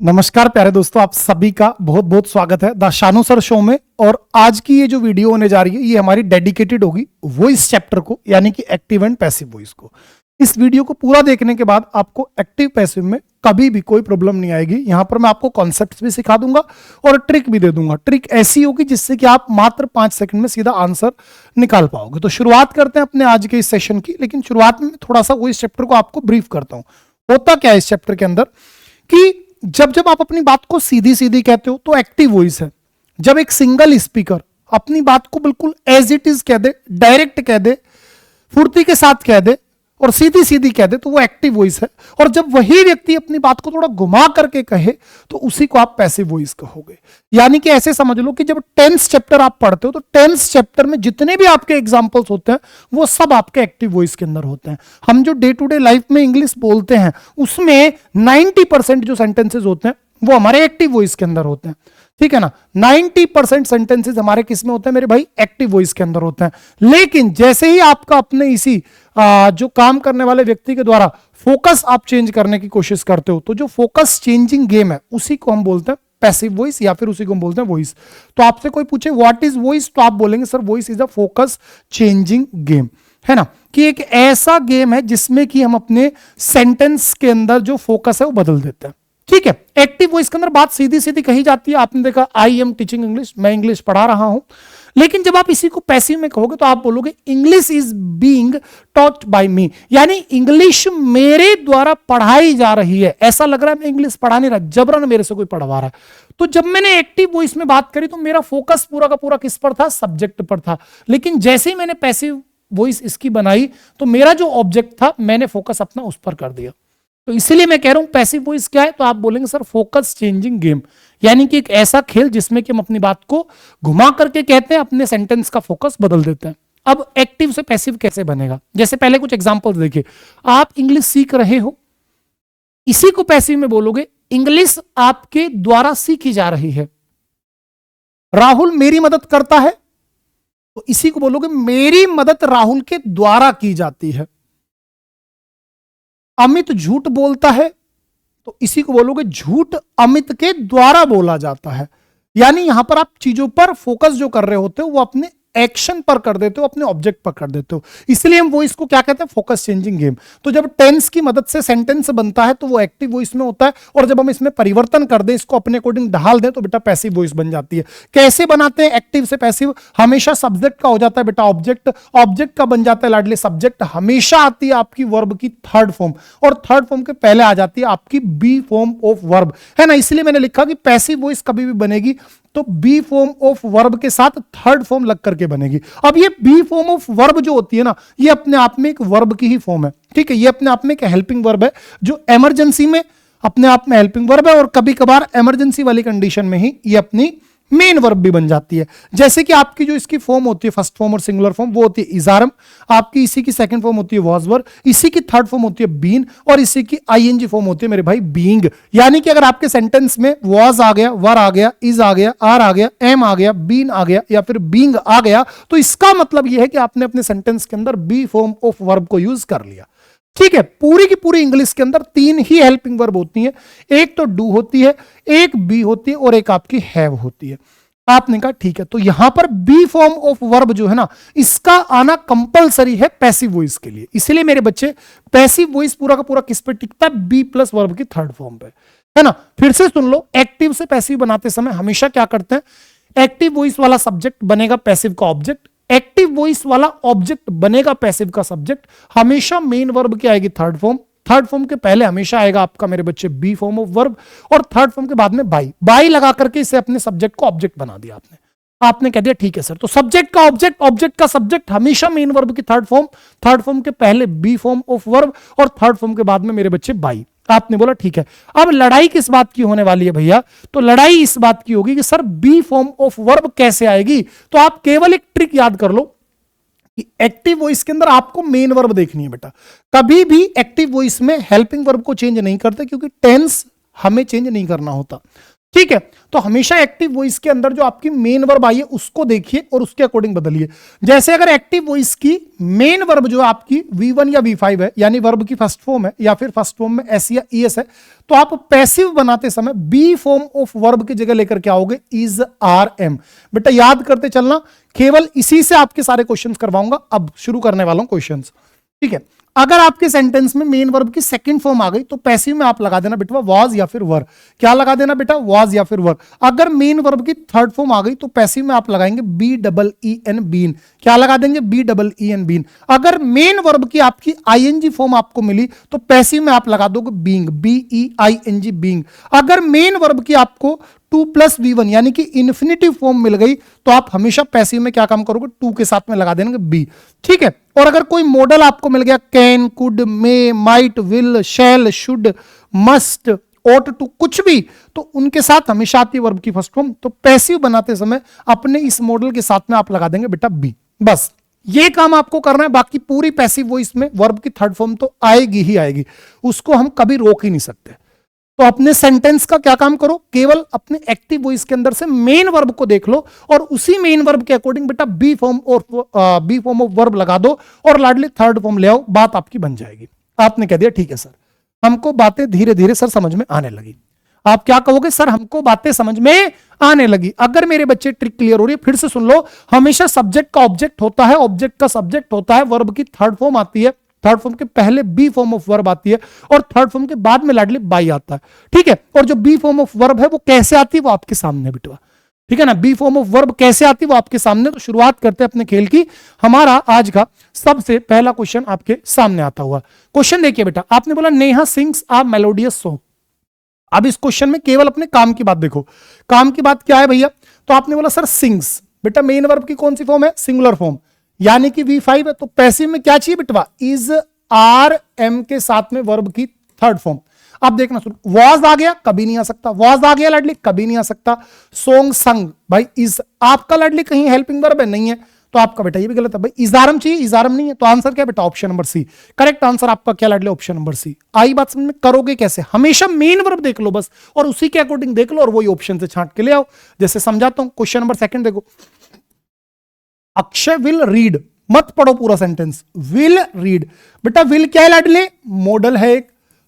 नमस्कार प्यारे दोस्तों, आप सभी का बहुत बहुत स्वागत है द शानू सर शो में। और आज की ये जो वीडियो होने जा रही है ये हमारी डेडिकेटेड होगी वॉइस चैप्टर को, यानी कि एक्टिव एंड पैसिव वॉइस को। इस वीडियो को पूरा देखने के बाद आपको एक्टिव पैसिव में कभी भी कोई प्रॉब्लम नहीं आएगी। यहां पर मैं आपको कॉन्सेप्ट्स भी सिखा दूंगा और ट्रिक भी दे दूंगा। ट्रिक ऐसी होगी जिससे कि आप मात्र 5 सेकंड में सीधा आंसर निकाल पाओगे। तो शुरुआत करते हैं अपने आज के इस सेशन की, लेकिन शुरुआत में थोड़ा सा वॉइस चैप्टर को आपको ब्रीफ करता हूं। होता क्या है इस चैप्टर के अंदर कि जब जब आप अपनी बात को सीधी सीधी कहते हो तो एक्टिव वॉइस है। जब एक सिंगल स्पीकर अपनी बात को बिल्कुल एज इट इज कह दे, डायरेक्ट कह दे, फुर्ती के साथ कह दे और सीधी सीधी कह दे तो वो एक्टिव वॉइस है। और जब वही व्यक्ति अपनी बात को थोड़ा घुमा करके कहे तो उसी को आप पैसिव वॉइस कहोगे। यानी कि ऐसे समझ लो कि जब 10th चैप्टर आप पढ़ते हो तो 10th चैप्टर में जितने भी आपके एग्जांपल्स होते हैं वो सब आपके एक्टिव वॉइस के अंदर होते हैं। हम जो डे टू डे लाइफ में इंग्लिश बोलते हैं उसमें 90% जो सेंटेंसेस होते हैं वो हमारे एक्टिव वॉइस के अंदर होते हैं। ठीक है ना, 90% सेंटेंसेस हमारे किस में होते हैं मेरे भाई? एक्टिव वॉइस के अंदर होते हैं। लेकिन जैसे ही आपका अपने इसी जो काम करने वाले व्यक्ति के द्वारा फोकस आप चेंज करने की कोशिश करते हो तो जो फोकस चेंजिंग गेम है उसी को हम बोलते हैं पैसिव वॉइस, या फिर उसी को हम बोलते हैं वॉइस। तो आपसे कोई पूछे व्हाट इज वॉइस तो आप बोलेंगे sir voice is a focus changing game, है ना, कि एक ऐसा गेम है जिसमें कि हम अपने सेंटेंस के अंदर जो फोकस है वो बदल देते हैं। ठीक है, एक्टिव वॉइस के अंदर बात सीधी सीधी कही जाती है। आपने देखा आई एम टीचिंग इंग्लिश, मैं इंग्लिश पढ़ा रहा हूं। लेकिन जब आप इसी को पैसिव में कहोगे तो आप बोलोगे English is being taught by me, यानी इंग्लिश मेरे द्वारा पढ़ाई जा रही है। ऐसा लग रहा है मैं इंग्लिश पढ़ा नहीं रहा, जबरन मेरे से कोई पढ़वा रहा है। तो जब मैंने एक्टिव वॉइस में बात करी तो मेरा फोकस पूरा का पूरा किस पर था? सब्जेक्ट पर था। लेकिन जैसे ही मैंने पैसिव वॉइस इसकी बनाई तो मेरा जो ऑब्जेक्ट था मैंने फोकस अपना उस पर कर दिया। तो इसीलिए मैं कह रहा हूं पैसिव वॉइस क्या है, तो आप बोलेंगे सर फोकस चेंजिंग गेम, यानी कि एक ऐसा खेल जिसमें कि हम अपनी बात को घुमा करके कहते हैं, अपने सेंटेंस का फोकस बदल देते हैं। अब एक्टिव से पैसिव कैसे बनेगा? जैसे पहले कुछ एग्जांपल्स देखिए। आप इंग्लिश सीख रहे हो, इसी को पैसिव में बोलोगे इंग्लिश आपके द्वारा सीखी जा रही है। राहुल मेरी मदद करता है तो इसी को बोलोगे मेरी मदद राहुल के द्वारा की जाती है। अमित झूठ बोलता है तो इसी को बोलोगे झूठ अमित के द्वारा बोला जाता है। यानी यहां पर आप चीजों पर फोकस जो कर रहे होते हो वो अपने एक्शन पर कर देते हो, अपने ऑब्जेक्ट पर कर देते हो। इसलिए हम वो इसको क्या कहते हैं? Focus changing game. तो जब टेंस की मदद से सेंटेंस बनता है तो वो एक्टिव वॉइस में होता है, और जब हम इसमें परिवर्तन कर दें, इसको अपने अकॉर्डिंग ढाल दें तो बेटा पैसिव वॉइस बन जाती है। कैसे बनाते हैं एक्टिव से पैसिव? हमेशा सब्जेक्ट का हो जाता है बेटा ऑब्जेक्ट, ऑब्जेक्ट का बन जाता है लाडले सब्जेक्ट। हमेशा आती है आपकी वर्ब की थर्ड फॉर्म, और थर्ड फॉर्म के पहले आ जाती है आपकी बी फॉर्म ऑफ वर्ब, है ना। इसलिए मैंने लिखा कि पैसिव वॉइस कभी भी बनेगी तो बी फॉर्म ऑफ वर्ब के साथ थर्ड फॉर्म लग करके बनेगी। अब ये बी फॉर्म ऑफ वर्ब जो होती है ना, ये अपने आप में एक वर्ब की ही फॉर्म है। ठीक है, ये अपने आप में एक हेल्पिंग वर्ब है जो इमरजेंसी में अपने आप में हेल्पिंग वर्ब है, और कभी कभार इमरजेंसी वाली कंडीशन में ही ये अपनी मेन वर्ब भी बन जाती है। जैसे कि आपकी जो इसकी फॉर्म होती है फर्स्ट फॉर्म और सिंगुलर फॉर्म वो होती है इजारम, आपकी इसी की सेकंड फॉर्म होती है वॉज वर, इसी की थर्ड फॉर्म होती है बीन, और इसी की आईएनजी फॉर्म होती है मेरे भाई बीइंग। यानी कि अगर आपके सेंटेंस में वॉज आ गया, वर आ गया, इज आ गया, आर आ गया, एम आ गया, बीन आ गया या फिर बीइंग आ गया तो इसका मतलब यह है कि आपने अपने सेंटेंस के अंदर बी फॉर्म ऑफ वर्ब को यूज कर लिया। ठीक है, पूरी की पूरी इंग्लिश के अंदर 3 ही हेल्पिंग वर्ब होती है। एक तो डू होती है, एक बी होती है और एक आपकी हैव होती है। आपने कहा ठीक है, तो यहां पर बी फॉर्म ऑफ वर्ब जो है ना इसका आना कंपलसरी है पैसिव वॉइस के लिए। इसलिए मेरे बच्चे पैसिव वॉइस पूरा का पूरा किस पे टिकता है? बी प्लस वर्ब की थर्ड फॉर्म पे, है ना। फिर से सुन लो, एक्टिव से पैसिव बनाते समय हमेशा क्या करते हैं? एक्टिव वॉइस वाला सब्जेक्ट बनेगा पैसिव का ऑब्जेक्ट, एक्टिव वॉइस वाला ऑब्जेक्ट बनेगा पैसिव का सब्जेक्ट। हमेशा मेन वर्ब की आएगी थर्ड फॉर्म, थर्ड फॉर्म के पहले हमेशा आएगा आपका मेरे बच्चे बी फॉर्म ऑफ वर्ब, और थर्ड फॉर्म के बाद में बाई। बाई लगा करके इसे अपने सब्जेक्ट को ऑब्जेक्ट बना दिया आपने कह दिया ठीक है सर। तो सब्जेक्ट का ऑब्जेक्ट, ऑब्जेक्ट का सब्जेक्ट, हमेशा मेन वर्ब की थर्ड फॉर्म, थर्ड फॉर्म के पहले बी फॉर्म ऑफ वर्ब और थर्ड फॉर्म के बाद में मेरे बच्चे बाई। आपने बोला ठीक है। अब लड़ाई किस बात की होने वाली है भैया? तो लड़ाई इस बात की होगी कि sir V form of verb कैसे आएगी। तो आप केवल एक ट्रिक याद कर लो, एक्टिव वॉइस के अंदर आपको मेन वर्ब देखनी है बेटा। कभी भी एक्टिव वॉइस में हेल्पिंग वर्ब को चेंज नहीं करते क्योंकि टेंस हमें चेंज नहीं करना होता। ठीक है, तो हमेशा एक्टिव वॉइस के अंदर जो आपकी मेन वर्ब आई है उसको देखिए और उसके अकॉर्डिंग बदलिए। जैसे अगर एक्टिव वॉइस की मेन वर्ब जो आपकी V1 या V5 है, यानी वर्ब की फर्स्ट फॉर्म है या फिर फर्स्ट फॉर्म में एस या ईएस है, तो आप पैसिव बनाते समय बी फॉर्म ऑफ वर्ब की जगह लेकर के आओगे इज आर एम। बेटा याद करते चलना, केवल इसी से आपके सारे क्वेश्चंस करवाऊंगा। अब शुरू करने वाला हूं क्वेश्चंस। ठीक है, अगर आपके सेंटेंस में मेन वर्ब की सेकंड फॉर्म आ गई तो पैसिव में आप लगा देना बेटा वाज या फिर वर। क्या लगा देना बेटा? वाज या फिर वर। अगर मेन वर्ब की थर्ड फॉर्म आ गई तो पैसिव में आप लगाएंगे B double E N been. क्या लगा देंगे? B double E N been. अगर मेन वर्ब की आपकी आईएनजी फॉर्म आपको मिली तो पैसिव में आप लगा दोगे being, B E I N G being. अगर मेन वर्ब की आपको 2+V1 यानी कि इन्फिनिटिव फॉर्म मिल गई तो आप हमेशा पैसिव में क्या काम करोगे? 2 के साथ में लगा देंगे बी। ठीक है, और अगर कोई मॉडल आपको मिल गया can, could, may, might, will, shall, should, must, ought to, कुछ भी, तो उनके साथ हमेशा आती है वर्ब की फर्स्ट फॉर्म। तो पैसिव बनाते समय अपने इस मॉडल के साथ में आप लगा देंगे बेटा बी। बस ये काम आपको करना है। बाकी पूरी पैसिव वॉइस में वर्ब की थर्ड फॉर्म तो आएगी ही आएगी, उसको हम कभी रोक ही नहीं सकते। तो अपने सेंटेंस का क्या काम करो? केवल अपने एक्टिव वॉइस के अंदर से मेन वर्ब को देख लो और उसी मेन वर्ब के अकॉर्डिंग बेटा बी फॉर्म ऑफ वर्ब लगा दो और लाडली थर्ड फॉर्म ले आओ, बात आपकी बन जाएगी। आपने कह दिया ठीक है सर, हमको बातें धीरे धीरे सर समझ में आने लगी। आप क्या कहोगे? सर हमको बातें समझ में आने लगी। अगर मेरे बच्चे ट्रिक क्लियर हो रही है फिर से सुन लो, हमेशा सब्जेक्ट का ऑब्जेक्ट होता है, ऑब्जेक्ट का सब्जेक्ट होता है, वर्ब की थर्ड फॉर्म आती है, थर्ड फॉर्म के पहले बी फॉर्म ऑफ वर्ब आती है और थर्ड फॉर्म के बाद में लाडली बाई आता है। ठीक है, और जो बी फॉर्म ऑफ वर्ब है वो कैसे आती है वो आपके सामने बिटवा। ठीक है ना, बी फॉर्म ऑफ वर्ब कैसे आती है वो आपके सामने। तो शुरुआत करते हैं अपने खेल की। हमारा आज का सबसे पहला क्वेश्चन आपके सामने आता हुआ क्वेश्चन देखिए बेटा। आपने बोला Neha sings a melodious song. अब इस क्वेश्चन में केवल अपने काम की बात देखो। काम की बात क्या है भैया? तो आपने बोला सर सिंग्स, बेटा मेन वर्ब की कौन सी फॉर्म है? सिंगुलर फॉर्म, यानी कि V5 है। तो पैसिव में क्या चाहिए बेटवा? इज आर एम के साथ में वर्ब की थर्ड फॉर्म। अब देखना सुन, वॉज आ गया कभी नहीं आ सकता, वॉज आ गया लाडली कभी नहीं आ सकता। सॉन्ग संग, भाई इज आपका लाडली कहीं हेल्पिंग वर्ब है? नहीं है, तो आपका बेटा ये भी गलत है। भाई इजारम चाहिए, इजारम नहीं है, तो आंसर क्या बेटा? Option number C. Correct answer आपका क्या लाडली? ऑप्शन नंबर सी। आई बात समझ में? करोगे कैसे? हमेशा मेन वर्ब देख लो बस और उसी के अकॉर्डिंग देख लो और वही ऑप्शन से छांट के ले आओ। जैसे समझाता हूं, क्वेश्चन नंबर सेकंड देखो। अक्षय विल रीड, मत पढ़ो पूरा सेंटेंस, विल रीड। बेटा विल क्या है लाडले? मॉडल है एक,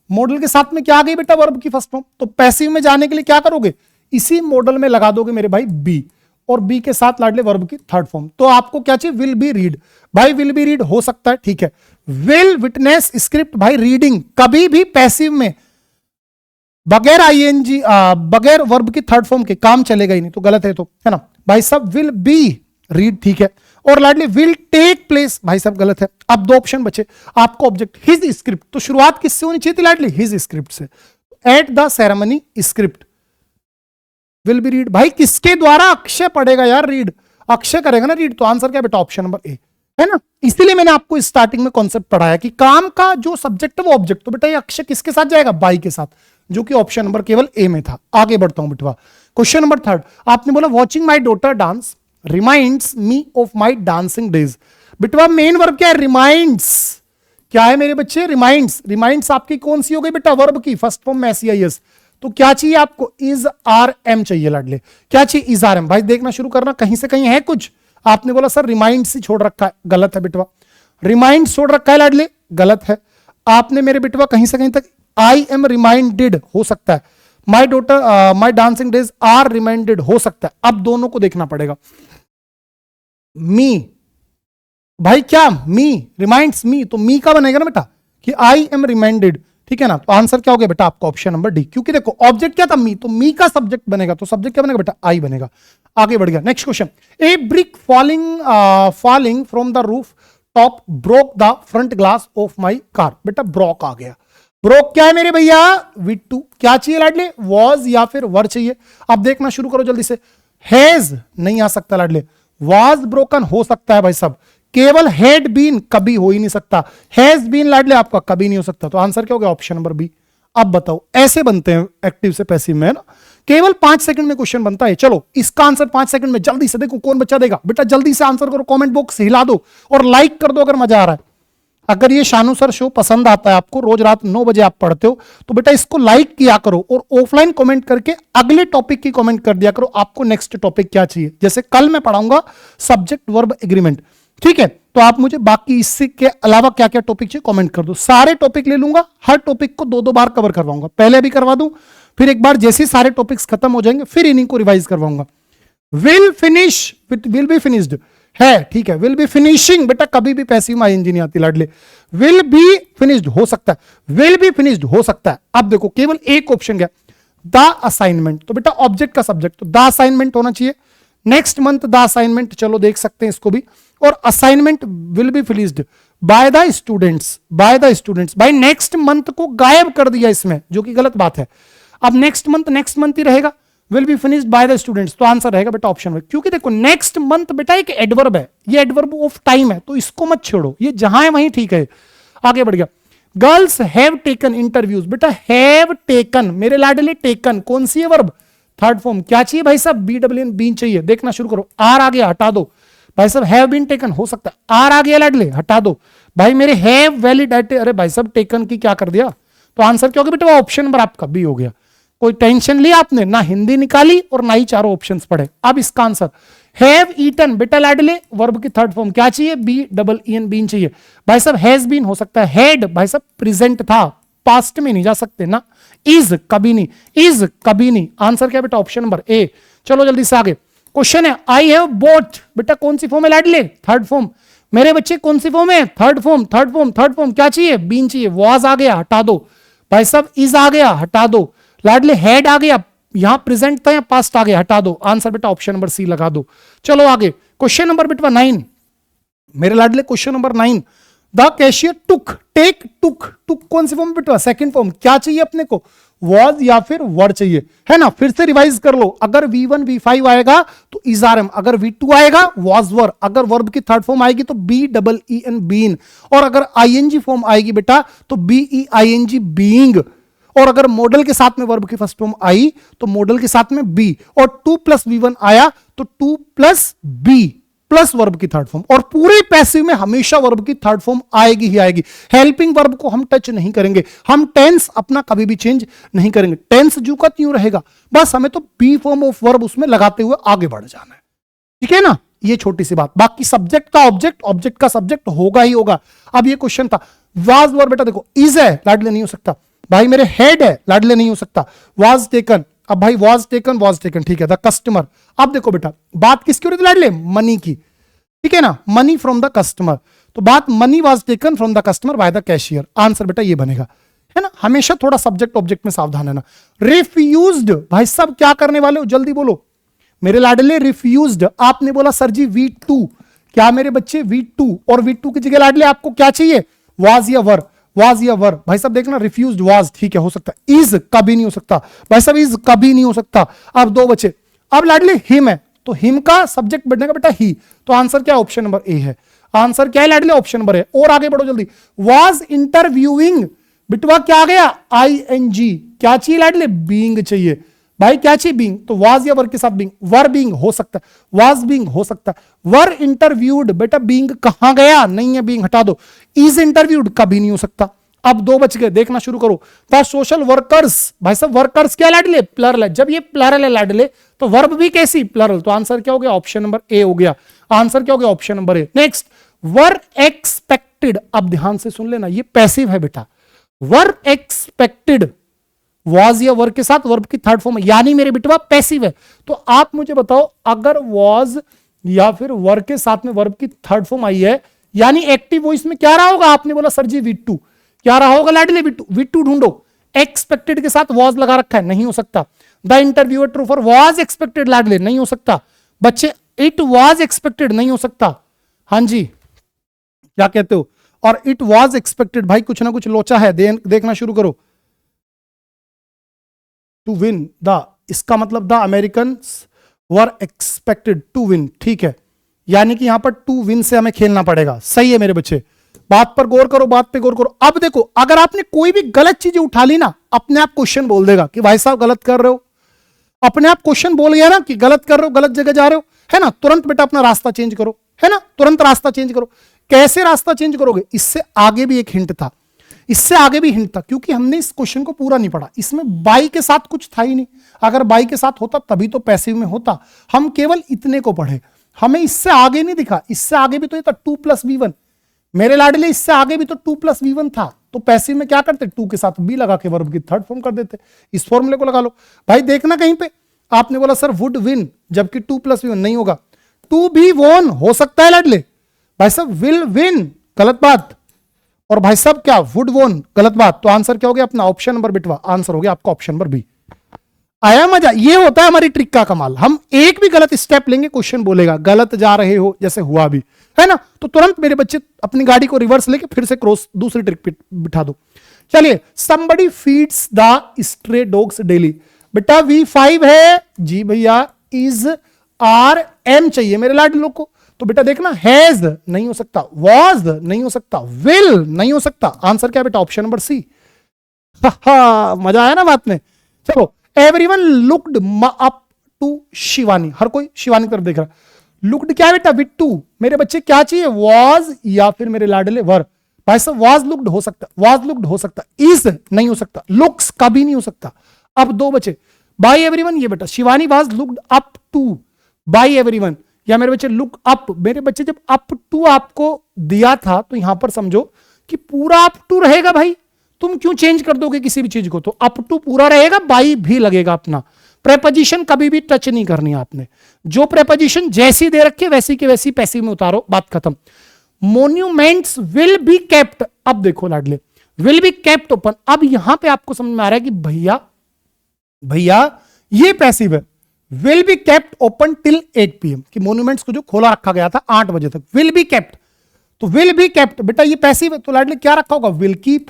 मॉडल के साथ में क्या आ गई बेटा? वर्ब की फर्स्ट फॉर्म। तो पैसिव में जाने के लिए क्या करोगे? इसी मॉडल में लगा दोगे मेरे भाई बी, और बी के साथ लाडले वर्ब की थर्ड फॉर्म। तो आपको क्या चाहिए? Will be read. भाई विल बी रीड हो सकता है, ठीक है। विल विटनेस स्क्रिप्ट, भाई रीडिंग कभी भी पैसिव में बगैर आईएनजी बगैर वर्ब की थर्ड फॉर्म के काम चलेगा ही नहीं, तो गलत है, तो है ना भाई सब। विल बी रीड, ठीक है। और लाडली विल टेक प्लेस, भाई सब गलत है। अब दो ऑप्शन बचे आपको, ऑब्जेक्ट हिज स्क्रिप्ट। तो शुरुआत किससे होनी चाहिए थी लाडली? हिज स्क्रिप्ट से। At the ceremony script will be read, भाई किसके द्वारा? अक्षय पढ़ेगा यार रीड, अक्षय करेगा ना रीड। तो आंसर क्या बेटा? ऑप्शन नंबर ए, है ना। इसीलिए मैंने आपको स्टार्टिंग में कॉन्सेप्ट पढ़ाया कि काम का जो सब्जेक्ट है वो ऑब्जेक्ट। तो बेटा ये अक्षय किसके साथ जाएगा? बाई के साथ, जो कि ऑप्शन नंबर केवल ए में था। आगे बढ़ता हूं बेटवा, क्वेश्चन नंबर थर्ड। आपने बोला watching my daughter dance reminds me of my dancing days. बेटवा मेन वर्ब क्या है? रिमाइंड्स। क्या है मेरे बच्चे? रिमाइंड्स। रिमाइंड्स आपकी कौन सी हो गई बेटा? वर्ब की फर्स्ट फॉर्म में SEIS। तो क्या चाहिए आपको? इज आर एम चाहिए लाडले। क्या चाहिए? Is are am. भाई देखना शुरू करना, कहीं से कहीं है कुछ। आपने बोला सर रिमाइंड्स ही छोड़ रखा है, गलत है बेटवा। रिमाइंड्स छोड़ रखा है लाडले, गलत है। आपने मेरे बेटवा कहीं से कहीं तक आई एम रिमाइंडेड हो सकता है, my daughter my dancing days are reminded हो सकता है। अब दोनों को देखना पड़ेगा। मी, भाई क्या? मी रिमाइंड्स मी, तो मी का बनेगा ना बेटा कि आई एम रिमाइंडेड, ठीक है ना। तो आंसर क्या हो गया बेटा आपका? ऑप्शन नंबर डी, क्योंकि देखो ऑब्जेक्ट क्या था? मी, तो मी का सब्जेक्ट बनेगा, तो सब्जेक्ट क्या बनेगा बेटा? आई बनेगा। आगे बढ़ गया, next question. A brick falling from the roof top broke the front glass of my car. बेटा ब्रोक आ गया। ब्रोक क्या है मेरे भैया? V2। क्या चाहिए लाडले? वॉज या फिर वर चाहिए। अब देखना शुरू करो जल्दी से। हैज नहीं आ सकता लाडले, वॉज ब्रोकन हो सकता है भाई सब, केवल हैड बीन कभी हो ही नहीं सकता। हैज बीन लाडले आपका कभी नहीं हो सकता। तो आंसर क्या हो गया? Option number B. अब बताओ, ऐसे बनते हैं एक्टिव से पैसिव में, है ना। केवल 5 सेकंड में क्वेश्चन बनता है। चलो इसका आंसर 5 सेकंड में जल्दी से देखो कौन बच्चा देगा। बेटा जल्दी से आंसर करो, कमेंट बॉक्स हिला दो और लाइक कर दो अगर मजा आ रहा है। अगर ये शानू सर शो पसंद आता है आपको, रोज रात 9 बजे आप पढ़ते हो, तो बेटा इसको लाइक किया करो और ऑफलाइन कमेंट करके अगले टॉपिक की कमेंट कर दिया करो, आपको नेक्स्ट टॉपिक क्या चाहिए। जैसे कल मैं पढ़ाऊंगा सब्जेक्ट वर्ब एग्रीमेंट, ठीक है, तो आप मुझे बाकी इससे के अलावा क्या क्या टॉपिक चाहिए कमेंट कर दो, सारे टॉपिक ले लूंगा, हर टॉपिक को 2-2 बार कवर करवाऊंगा, पहले भी करवा दूं, फिर एक बार जैसे सारे टॉपिक्स खत्म हो जाएंगे फिर इन्हीं को रिवाइज करवाऊंगा। Will finish, will be finished है, ठीक है, विल बी फिनिशिंग, बेटा कभी भी पैसिव आईएनजी नहीं आती लाडले, विल बी फिनिश्ड हो सकता है, विल बी फिनिश्ड हो सकता है। अब देखो केवल एक ऑप्शन गया, द असाइनमेंट, तो बेटा ऑब्जेक्ट का सब्जेक्ट, तो द असाइनमेंट होना चाहिए। नेक्स्ट मंथ द असाइनमेंट, चलो देख सकते हैं इसको भी, और assignment will be finished by the students, by the students, भाई नेक्स्ट मंथ को गायब कर दिया इसमें, जो कि गलत बात है। अब नेक्स्ट मंथ ही रहेगा, will be finished by the students, तो आंसर रहेगा बेटा ऑप्शन में, क्योंकि देखो नेक्स्ट मंथ बेटा एक एडवर्ब है, ये एडवर्ब ऑफ टाइम है, तो इसको मत छोड़ो, ये जहां है वहीं ठीक है। आगे बढ़ गया, गर्ल्स हैव टेकन इंटरव्यूज, बेटा हैव टेकन, मेरे लाडले टेकन कौन सी है वर्ब, थर्ड फॉर्म, क्या चाहिए भाई साहब, BWN बीन चाहिए, देखना शुरू करो, आर आ गया हटा दो भाई साहब, हैव बीन टेकन हो सकता है, आर आ गया लाडले हटा दो भाई, मेरे हैव वैलिड, अरे भाई साहब टेकन की क्या कर दिया, तो आंसर क्या होगा बेटा, ऑप्शन नंबर आपका बी हो गया। कोई टेंशन लिया आपने, ना हिंदी निकाली और ना ही चारों ऑप्शंस पढ़े। अब इसका आंसर हैव ईटन, बेटा लाडले वर्ब की थर्ड फॉर्म क्या चाहिए, BEEN बीन चाहिए भाई साहब, हैज बीन हो सकता है, हैड भाई साहब प्रेजेंट था, पास्ट में नहीं जा सकते ना, इज कभी नहीं, इज कभी नहीं, आंसर क्या बेटा ऑप्शन नंबर ए। चलो जल्दी से आगे, क्वेश्चन है आई हैव बोट, बेटा कौन सी फॉर्म है लाडले, थर्ड फॉर्म, मेरे बच्चे कौन सी फॉर्म है, third form, third form, third form क्या चाहिए, बीन चाहिए, वॉज आ गया हटा दो भाई साहब, इज आ गया हटा दो लाडले, हेड आ गया, यहां प्रेजेंट था या पास्ट आ गया हटा दो, आंसर बेटा ऑप्शन नंबर सी लगा दो। चलो आगे, क्वेश्चन नंबर बेटा 9, मेरे लाडले question number 9, the cashier took, take took, took कौन सी फॉर्म बेटा, सेकंड फॉर्म, क्या चाहिए अपने को, वॉज या फिर वर चाहिए, है ना, फिर से रिवाइज कर लो, अगर V1 V5 आएगा तो इजारम, अगर V2 आएगा वॉज वर, अगर वर्ब की थर्ड फॉर्म आएगी तो BEEN बीन, और अगर ING फॉर्म आएगी बेटा तो BEING बीइंग, और अगर मॉडल के साथ में वर्ब की फर्स्ट फॉर्म आई तो मॉडल के साथ में बी, और 2 + V1 आया तो 2 + B प्लस वर्ब की थर्ड फॉर्म, और पूरे पैसिव में हमेशा वर्ब की थर्ड फॉर्म आएगी ही आएगी। हेल्पिंग वर्ब को हम टच नहीं करेंगे, हम टेंस अपना कभी भी चेंज नहीं करेंगे, टेंस जू का त्यों रहेगा, बस हमें तो बी फॉर्म ऑफ वर्ब उसमें लगाते हुए आगे बढ़ जाना है, ठीक है ना, ये छोटी सी बात। बाकी सब्जेक्ट का ऑब्जेक्ट, ऑब्जेक्ट का सब्जेक्ट होगा ही होगा। अब ये क्वेश्चन था, वाज वर्ब बेटा देखो, इज है लाडले नहीं हो सकता भाई, मेरे हेड है लाडले नहीं हो सकता, वाज टेकन, अब भाई वाज टेकन ठीक है, द कस्टमर। अब देखो बेटा बात किसकी हो रही थी लाडले, मनी की, ठीक है ना, मनी फ्रॉम द कस्टमर, तो बात money was taken from the customer by the cashier, answer बेटा ये बनेगा, है ना। हमेशा थोड़ा सब्जेक्ट ऑब्जेक्ट में सावधान रहना। रिफ्यूज्ड, भाई साहब क्या करने वाले हो, जल्दी बोलो मेरे लाडले, रिफ्यूज्ड, आपने बोला सर जी V2, क्या मेरे बच्चे V2, और V2 की जगह लाडले आपको क्या चाहिए, वाज या वर, वाज या वर, भाई साहब देखना रिफ्यूज्ड वाज, ठीक है हो सकता है, इज कभी नहीं हो सकता भाई साहब, इज कभी नहीं हो सकता। अब दो बचे, अब लाडले हिम है तो हिम का सब्जेक्ट बनेगा बेटा ही, तो आंसर क्या ऑप्शन नंबर ए है, आंसर क्या है लाडले ऑप्शन नंबर ए। और आगे बढ़ो जल्दी, वाज इंटरव्यूइंग, बिटवा क्या आ गया ING, क्या चाहिए लाडले, बीइंग चाहिए भाई, क्या चाहिए बीइंग, तो वाज या वर के साथ बीइंग, वर बीइंग हो सकता है, वाज बीइंग हो सकता है, वर इंटरव्यूड, बेटा बीइंग कहां गया, नहीं है बीइंग हटा दो, इज इंटरव्यूड कभी नहीं हो सकता। अब दो बच गए, देखना शुरू करो, द सोशल वर्कर्स, भाई साहब वर्कर्स क्या लाडले, प्लरल है, जब ये प्लरल है लाडले तो वर्ब भी कैसी, प्लरल, तो आंसर क्या हो गया ऑप्शन नंबर ए हो गया, आंसर क्या हो गया option number A. Next, were expected, अब ध्यान से सुन लेना, ये पैसिव है बेटा, वर एक्सपेक्टेड, वॉज या वर्ब के साथ वर्ब की थर्ड फॉर्म, यानी मेरे बिटवा पैसिव है, तो आप मुझे बताओ अगर वॉज या फिर वर्ब के साथ में वर्ब की थर्ड फॉर्म आई है, यानी एक्टिव वॉइस में क्या रहा होगा, आपने बोला सर जी V2, क्या रहा होगा लाडले, V2 ढूंढो, एक्सपेक्टेड के साथ वॉज लगा रखा है, नहीं हो सकता। The interviewer true for was expected लाडले, नहीं हो सकता बच्चे, इट वॉज एक्सपेक्टेड नहीं हो सकता, हाँ जी क्या कहते हो, और इट वॉज एक्सपेक्टेड, भाई कुछ ना कुछ लोचा है, देखना शुरू करो। टू विन द, इसका मतलब the Americans were expected to win, ठीक है, यानी कि यहां पर टू विन से हमें खेलना पड़ेगा, सही है मेरे बच्चे, बात पर गौर करो, बात पे गौर करो। अब देखो अगर आपने कोई भी गलत चीजें उठा ली ना, अपने आप क्वेश्चन बोल देगा कि भाई साहब गलत कर रहे हो, अपने आप क्वेश्चन बोल गया ना कि गलत कर रहे हो, गलत जगह जा रहे हो, है ना, तुरंत बेटा अपना रास्ता चेंज करो, है ना, तुरंत रास्ता चेंज करो। कैसे रास्ता चेंज करोगे, इससे आगे भी एक हिंट था, इससे आगे भी हिंट था, क्योंकि हमने इस क्वेश्चन को पूरा नहीं पढ़ा, इसमें बाई के साथ कुछ था ही नहीं। अगर बाई के साथ होता तभी तो पैसिव में होता, हम केवल इतने को पढ़े, हमें इससे आगे नहीं दिखा। इससे आगे भी तो ये था 2 + v1, मेरे लाडले इससे आगे भी तो 2 + v1 था। तो पैसिव में क्या करते, 2 के साथ बी लगा के वर्ब की थर्ड फॉर्म कर देते। इस फॉर्मूले को लगा लो भाई। देखना कहीं पे आपने बोला सर वुड विन, जबकि 2 + v1 नहीं होगा, टू बी वोन हो सकता है लाडले। भाई साहब विल विन गलत बात, और भाई साहब क्या वुड वोन गलत बात। तो आंसर क्या हो गया अपना ऑप्शन नंबर बिटवा, आंसर हो गया आपका ऑप्शन नंबर बी। आया मजा, ये होता है हमारी ट्रिक का कमाल। हम एक भी गलत स्टेप लेंगे, क्वेश्चन बोलेगा गलत जा रहे हो, जैसे हुआ भी है ना, तो तुरंत मेरे बच्चे अपनी गाड़ी को रिवर्स लेके फिर से क्रॉस दूसरी ट्रिक पे बिठा दो। चलिए, somebody feeds the stray dogs daily। बेटा V5 है जी भैया, इज आर एम चाहिए मेरे लाडले लोग को। तो बेटा देखना, हैज नहीं हो सकता, वॉज नहीं हो सकता, विल नहीं हो सकता। आंसर क्या है बेटा, ऑप्शन नंबर सी। मजा आया ना बात में। चलो, everyone looked up to Shivani, हर कोई शिवानी की तरफ देख रहा। लुक्ड क्या है बेटा, विद टू। मेरे बच्चे क्या चाहिए, वॉज या फिर मेरे लाडले वर। भाई साहब वॉज लुक्ड हो सकता, वॉज लुक्ड हो सकता, इज नहीं हो सकता, लुक्स कभी नहीं हो सकता। अब दो बचे, बाय एवरीवन, ये बेटा Shivani was looked up to by everyone, या मेरे बच्चे लुक अप। मेरे बच्चे जब अप टू आपको दिया था तो यहां पर समझो कि पूरा अप टू रहेगा भाई, तुम क्यों चेंज कर दोगे किसी भी चीज को। तो अप टू पूरा रहेगा, बाई भी लगेगा अपना। प्रेपोजिशन कभी भी टच नहीं करनी आपने, जो प्रेपोजिशन जैसी दे रखी है वैसी के वैसी पैसिव में उतारो, बात खत्म। मोन्यूमेंट्स विल बी केप्ट, अब देखो लाडले, विल बी केप्ट ओपन। अब यहां पे आपको समझ में आ रहा है कि भैया भैया ये पैसिव है। Will be kept open till 8 PM, कि मोन्यूमेंट्स को जो खोला रखा गया था 8 बजे तक, विल बी केप्ट। तो विल बी केप्ट बेटा ये पैसिव है, तो लाडले क्या रखा होगा, विल कीप।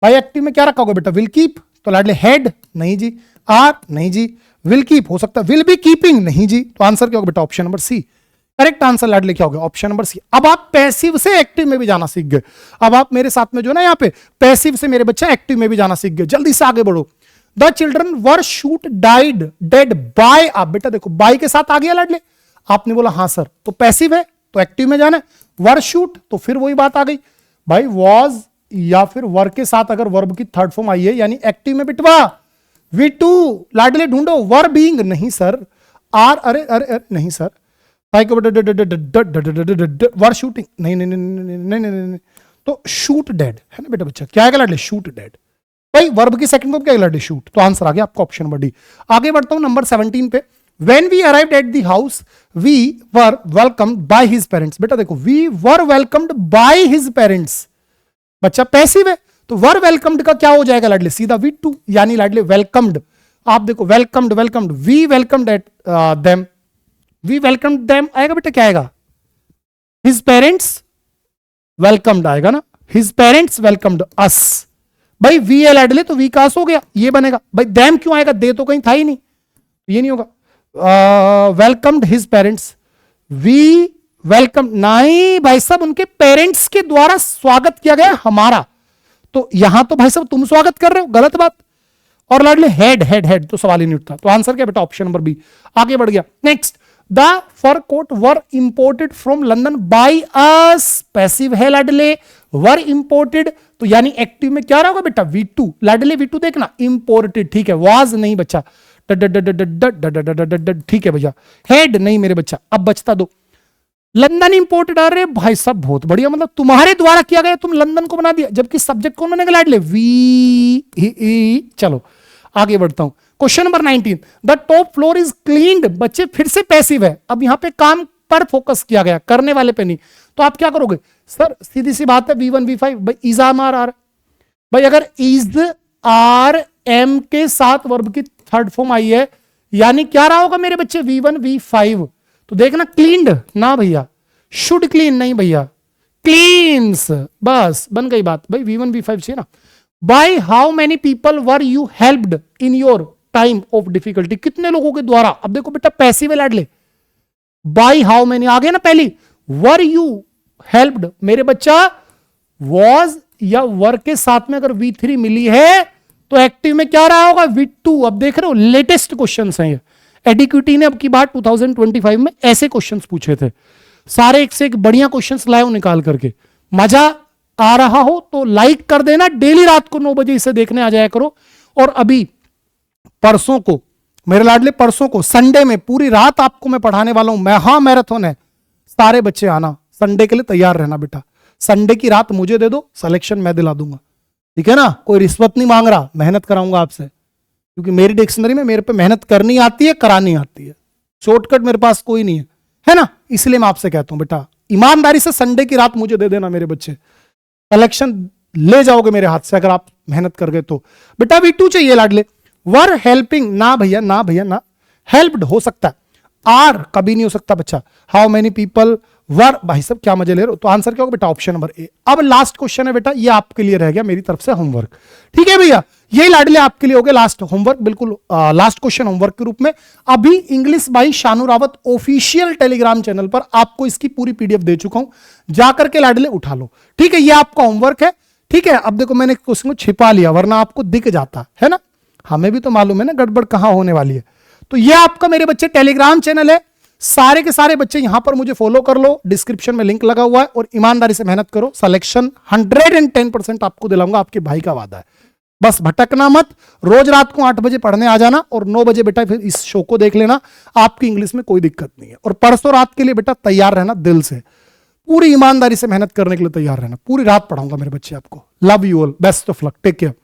भाई एक्टिव में क्या रखा होगा बेटा, विल कीप। तो लाडले हेड नहीं जी, आर नहीं जी, विल कीप हो सकता है, विल बी कीपिंग नहीं जी। तो आंसर क्या होगा बेटा, option number C. Correct answer लाडले क्या होगा, ऑप्शन नंबर सी। अब आप पैसिव से एक्टिव में भी जाना सीख गए। अब आप मेरे साथ में जो ना यहाँ पे पैसिव से मेरे बच्चे एक्टिव में भी जाना सीख गए। जल्दी से आगे बढ़ो। The children were shoot died dead by. आप बेटा देखो बाय के साथ आ गया लाडले, आपने बोला हाँ सर, तो पैसिव है तो एक्टिव में जाना है। वर शूट तो फिर वही बात आ गई भाई, वॉज या फिर वर के साथ अगर वर्ब की थर्ड फॉर्म आई है यानी एक्टिव में बिटवा। वी टू लाडले ढूंढो, वर बीइंग नहीं सर, आर अरे अरे नहीं सर, वर शूटिंग नहीं नहीं नहीं नहीं, तो शूट डेड है ना बेटा बच्चा, क्या है लाडले, शूट डेड। भाई वर्ब की सेकंड फॉर्म क्या है लाडले, शूट। तो आंसर आ गया आपका ऑप्शन नंबर डी। आगे बढ़ता हूं नंबर 17 पे। When we arrived at the house, we were welcomed by his parents। बेटा देखो, we were welcomed by his parents, बच्चा पैसिव है, तो वर वेलकम्ड का क्या हो जाएगा लाडले, सीधा वी टू, यानी लाडले वेलकम्ड। आप देखो welcomed welcomed, we welcomed at them, we welcomed them आएगा बेटा, क्या आएगा, हिज पेरेंट्स वेलकम्ड आएगा ना, हिज पेरेंट्स वेलकम्ड अस। भाई वी है लाडले, तो वी कास हो गया, ये बनेगा। भाई देम क्यों आएगा, दे तो कहीं था ही नहीं, ये नहीं होगा। Welcomed his parents, we welcome नहीं भाई साहब, उनके पेरेंट्स के द्वारा स्वागत किया गया हमारा, तो यहां तो भाई साहब तुम स्वागत कर रहे हो, गलत बात। और लाडले हेड हेड हेड, तो सवाल ही नहीं उठता। तो आंसर क्या बेटा, ऑप्शन नंबर बी। आगे बढ़ गया next. The fur coat were imported from London by us, passive है लाडले, वर इंपोर्टेड, तो यानी एक्टिव में क्या होगा बेटा, वी टू। लाडले वी टू देखना, इंपोर्टेड ठीक है, वाज नहीं बच्चा, ठीक है भैया, हेड नहीं मेरे बच्चा। अब बचता दो, लंदन इंपोर्टेड। अरे भाई साहब बहुत बढ़िया, मतलब तुम्हारे द्वारा किया गया, तुम लंदन को बना दिया, जबकि सब्जेक्ट कौन बनेगा लाडले, वी। चलो आगे बढ़ता हूं, question number 19। The top floor is cleaned, बच्चे फिर से पैसिव है, अब यहां पे काम पर फोकस किया गया, करने वाले पे नहीं। तो आप क्या करोगे सर, सीधी सी बात है, V1 V5 भाई, इज आर आर। भाई अगर इज आर एम के साथ वर्ब की थर्ड फॉर्म आई है, यानी क्या रहा होगा मेरे बच्चे, V1 V5। तो देखना क्लीन्ड ना भैया, शुड क्लीन नहीं भैया, क्लीन्स, बस बन गई बात। भाई V1 V5 चाहिए ना। By how many people were you helped in your time of difficulty, कितने लोगों के द्वारा। अब देखो बेटा पैसिव है लाडले, बाय हाउ मेनी आ गया ना पहली, वर यू हेल्प्ड मेरे बच्चा, वॉज या वर के साथ में अगर V3 मिली है तो एक्टिव में क्या रहा होगा, V2। अब देख रहे हो लेटेस्ट क्वेश्चन हैं ये, एडिक्विटी ने अब की बार 2025 में ऐसे क्वेश्चंस पूछे थे। सारे एक से एक बढ़िया क्वेश्चंस लाए हूं निकाल करके। मजा आ रहा हो तो लाइक कर देना, डेली रात को 9 बजे इसे देखने आ जाया करो। और अभी परसों को, मेरे लाडले परसों को संडे में पूरी रात आपको मैं पढ़ाने वाला हूं, महा मैराथन है। सारे बच्चे आना, संडे के लिए तैयार रहना बेटा। संडे की रात मुझे दे दो, सिलेक्शन मैं दिला दूंगा, ठीक है ना। कोई रिश्वत नहीं मांग रहा, मेहनत कराऊंगा आपसे, क्योंकि मेरी डिक्शनरी में मेरे पे मेहनत करनी आती है, करानी आती है, शॉर्टकट मेरे पास कोई नहीं है ना। इसलिए मैं आपसे कहता हूं बेटा, ईमानदारी से संडे की रात मुझे दे देना मेरे बच्चे, कलेक्शन ले जाओगे मेरे हाथ से अगर आप मेहनत कर गए तो। बेटा V2 चाहिए लाडले। वर हेल्पिंग, ना भैया ना भैया ना, हेल्प्ड हो सकता है, आर कभी नहीं हो सकता बच्चा। हाउ मेनी पीपल वर, भाई सब क्या मजे ले रहे हो। तो आंसर क्या होगा बेटा, ऑप्शन नंबर ए। अब लास्ट क्वेश्चन है बेटा, ये आपके लिए रह गया मेरी तरफ से होमवर्क, ठीक है भैया। यही लाडले आपके लिए हो गया लास्ट होमवर्क, बिल्कुल लास्ट क्वेश्चन होमवर्क के रूप में। अभी English by Shanu Rawat official Telegram channel पर आपको इसकी पूरी पीडीएफ दे चुका हूं, जाकर के लाडले उठा लो, ठीक है। ये आपका होमवर्क है, ठीक है। अब देखो मैंने क्वेश्चन को छिपा लिया, वरना आपको दिख जाता है ना, हमें भी तो मालूम है ना गड़बड़ कहां होने वाली है। तो ये आपका मेरे बच्चे टेलीग्राम चैनल है, सारे के सारे बच्चे यहां पर मुझे फॉलो कर लो, डिस्क्रिप्शन में लिंक लगा हुआ है। और ईमानदारी से मेहनत करो, सिलेक्शन 110% आपको दिलाऊंगा, आपके भाई का वादा है। बस भटकना मत, रोज रात को 8 बजे पढ़ने आ जाना और 9 बजे बेटा फिर इस शो को देख लेना, आपकी इंग्लिश में कोई दिक्कत नहीं है। और परसों रात के लिए बेटा तैयार रहना, दिल से पूरी ईमानदारी से मेहनत करने के लिए तैयार रहना। पूरी रात पढ़ाऊंगा मेरे बच्चे आपको। Love you all, best of luck, take care.